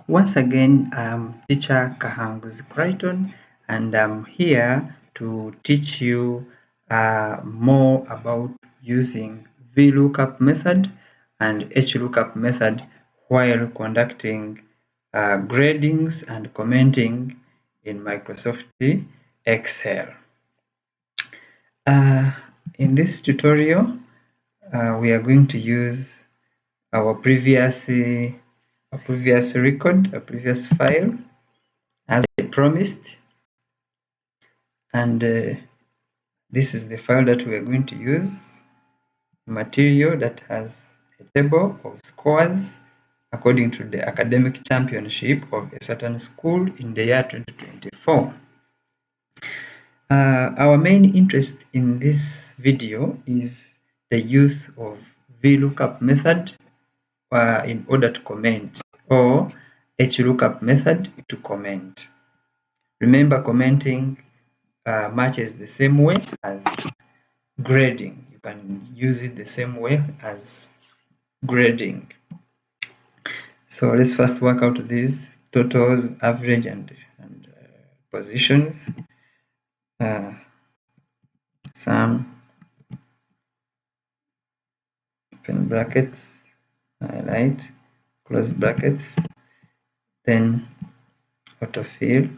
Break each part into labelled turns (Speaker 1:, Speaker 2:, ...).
Speaker 1: Once again, I'm teacher Kahanguzi Crichton, and I'm here to teach you more about using VLOOKUP method and HLOOKUP method while conducting gradings and commenting in Microsoft Excel. In this tutorial, we are going to use our previous record, a previous file, as I promised, and this is the file that we are going to use, material that has a table of scores according to the academic championship of a certain school in the year 2024. Our main interest in this video is the use of VLOOKUP method in order to comment, or HLOOKUP method to comment. Remember, commenting matches the same way as grading. You can use it the same way as grading. So let's first work out these totals, average, and positions. Sum, open brackets, highlight, close brackets, then autofill,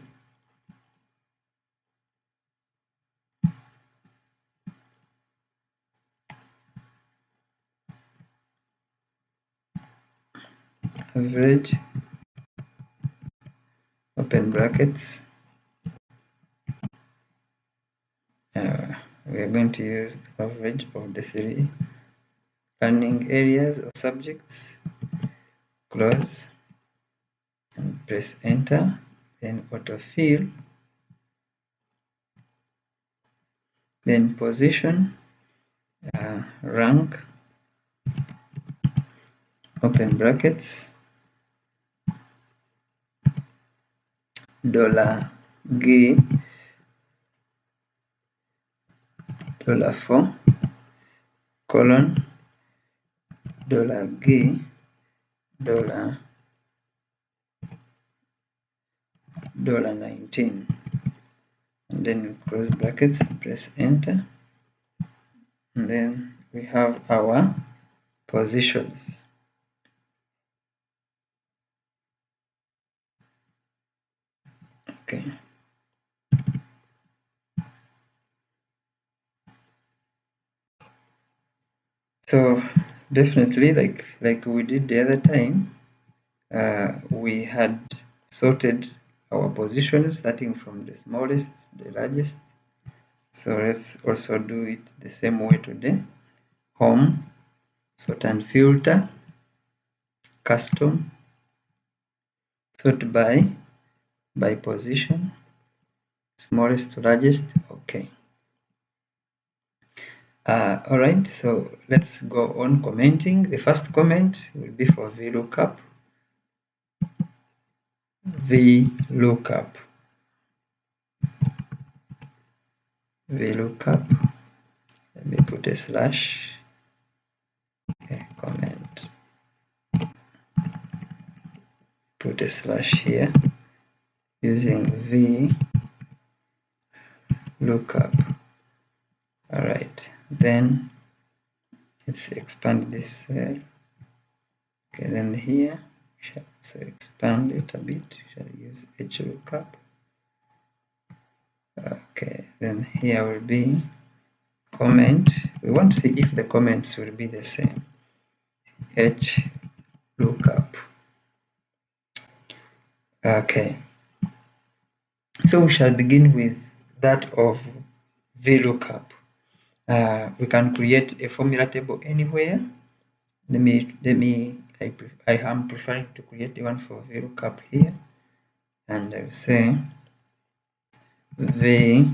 Speaker 1: average, open brackets. We are going to use the average of the 3 learning areas or subjects. Close and press enter, then autofill, then position, rank, open brackets, $G, $4, colon, $G, $19, and then close brackets, press enter, and then we have our positions. Okay. So definitely, like we did the other time, we had sorted our positions starting from the smallest to the largest. So let's also do it the same way today. Home, sort and filter, custom, sort by position, smallest to largest. Okay. All right, so let's go on commenting. The first comment will be for VLOOKUP. VLOOKUP. Let me put a slash. Okay, comment. Put a slash here using VLOOKUP. All right, then let's expand this cell. Okay, then here shall also expand it a bit. Shall use HLOOKUP. Okay, then here will be comment. We want to see if the comments will be the same. HLOOKUP. Okay, so we shall begin with that of VLOOKUP. We can create a formula table anywhere. I am preferring to create the one for VLOOKUP here, and I will say VLOOKUP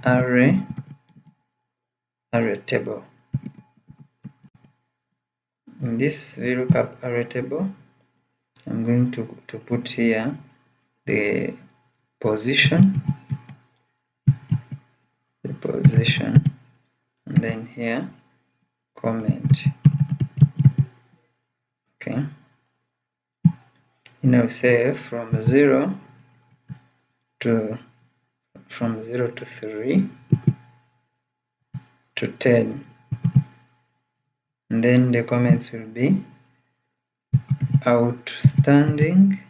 Speaker 1: array table. In this VLOOKUP array table, I'm going to put here the position, and then here comment. Okay, now say from 0 to 3 to 10, and then the comments will be outstanding,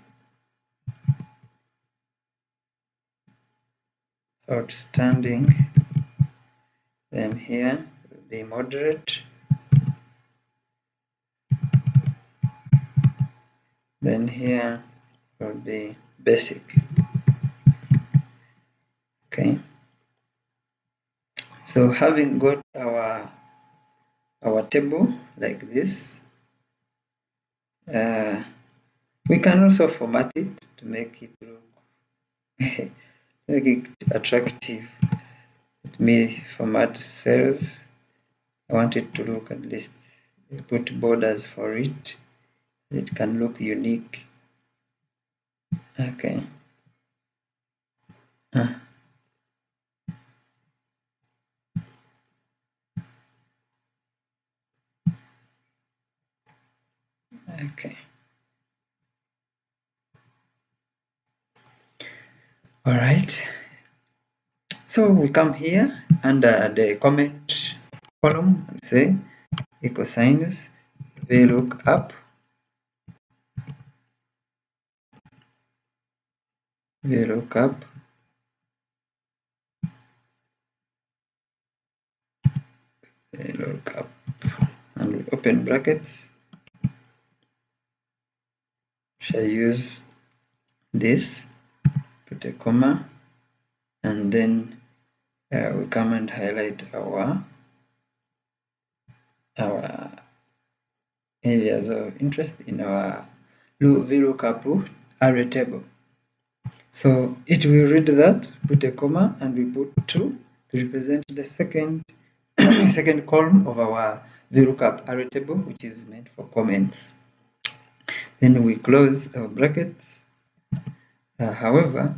Speaker 1: then here will be moderate, then here will be basic. Okay, so having got our table like this, we can also format it to make it look make it attractive. Let me format cells. I want it to look, at least put borders for it. It can look unique. Okay. Okay. All right. So we come here under the comment column and say equal signs VLOOKUP, and we open brackets. Shall use this, put a comma, and then we come and highlight our areas of interest in our VLOOKUP array table. So it will read that, put a comma, and we put 2 to represent the second second column of our VLOOKUP array table, which is meant for comments. Then we close our brackets. However,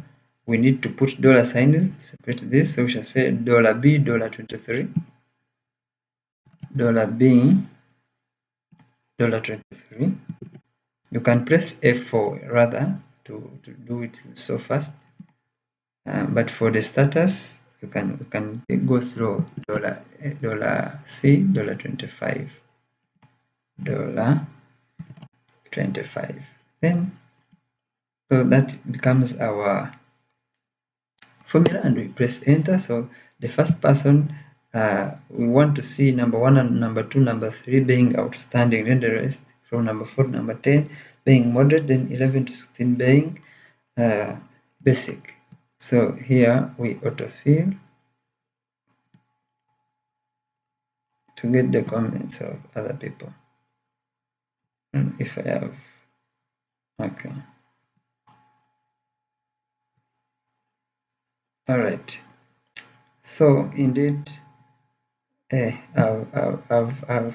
Speaker 1: we need to put dollar signs to separate this. So we shall say $B, $23, $B, $23. You can press F4 rather to do it so fast. But for the status, you can go slow. $C, $25, $25. Then so that becomes our formula, and we press enter. So the first person, we want to see number 1 and number 2, number 3 being outstanding, then the rest from number 4 to number 10 being moderate, then 11 to 16 being basic. So here we autofill to get the comments of other people. And if I have, okay. All right. So indeed, I've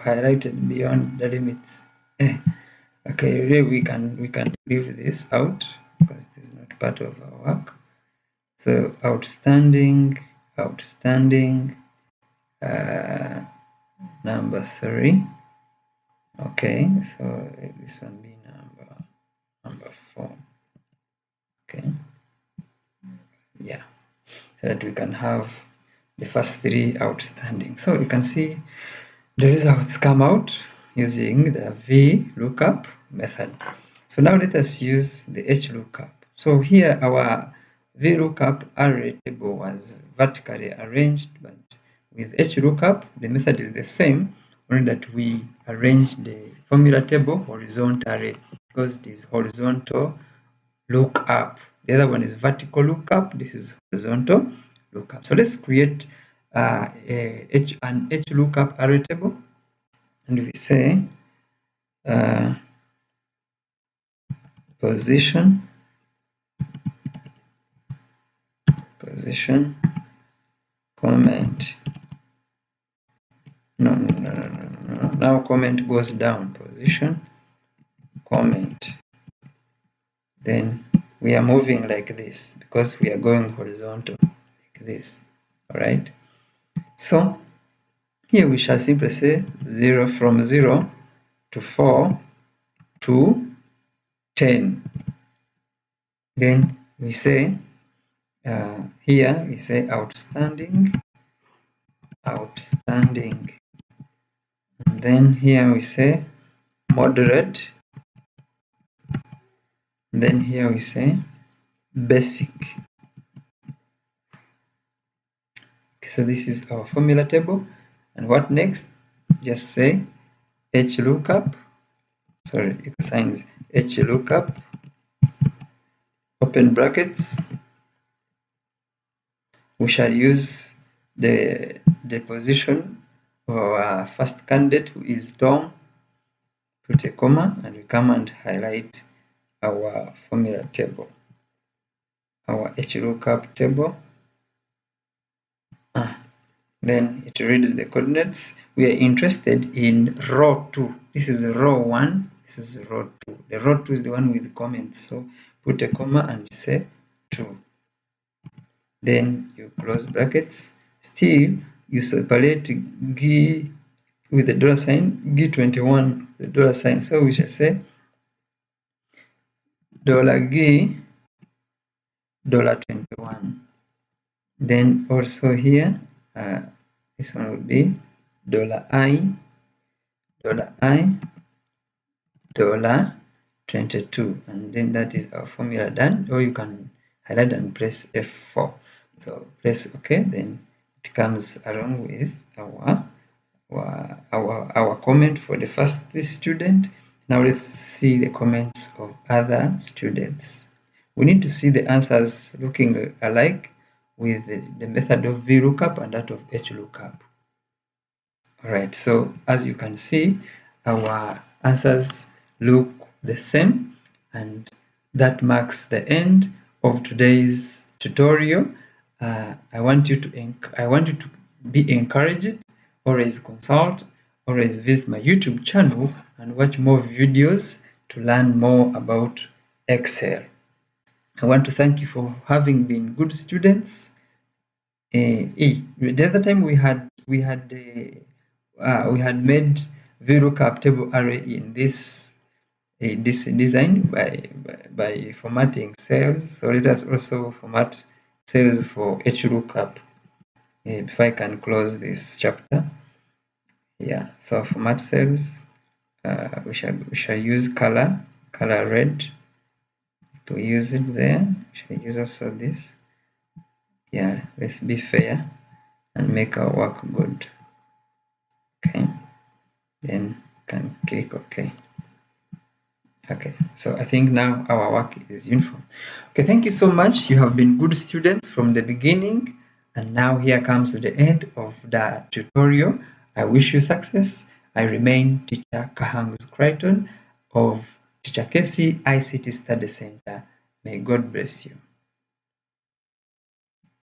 Speaker 1: highlighted beyond the limits. Okay, really we can leave this out because this is not part of our work. So outstanding, number 3. Okay, so this one be number 4. Okay, yeah, so that we can have the first 3 outstanding. So you can see the results come out using the VLOOKUP method. So now let us use the HLOOKUP. So here our VLOOKUP array table was vertically arranged, but with HLOOKUP the method is the same, only that we arrange the formula table horizontally because it is horizontal lookup. The other one is vertical lookup. This is horizontal lookup. So let's create an HLOOKUP array table, and we say position comment. No. Now comment goes down. Position comment. Then we are moving like this because we are going horizontal like this. All right. So here we shall simply say 0 from 0 to 4 to 10. Then we say here we say outstanding, and then here we say moderate, then here we say basic. So this is our formula table, and what next? Just say HLOOKUP, sorry, sign is HLOOKUP, open brackets. We shall use the position of our first candidate, who is Tom. Put a comma, and we come and highlight our formula table, our HLOOKUP table. Then it reads the coordinates. We are interested in row 2. This is row 1. This is row 2. The row 2 is the one with comments. So put a comma and say 2. Then you close brackets. Still, you separate G with the dollar sign, G21, the dollar sign. So we shall say $G, $21. Then also here, this one would be $I, $22, and then that is our formula done. Or you can highlight and press F4. So press OK, then it comes along with our comment for the first student. Now let's see the comments of other students. We need to see the answers looking alike with the method of VLOOKUP and that of HLOOKUP. Alright, so as you can see, our answers look the same, and that marks the end of today's tutorial. I want you to be encouraged. Always consult, always visit my YouTube channel and watch more videos to learn more about Excel. I want to thank you for having been good students. The other time we had made VLOOKUP table array in this design by formatting cells. So let us also format cells for HLOOKUP before I can close this chapter. Yeah, so format cells. We shall use color red to use it there. We shall use also this. Yeah, let's be fair and make our work good. Okay, then can click OK. Okay, so I think now our work is uniform. Okay, thank you so much. You have been good students from the beginning, and now here comes to the end of the tutorial. I wish you success. I remain Teacher Kahangus Crichton of Teacher Casey ICT Study Center. May God bless you.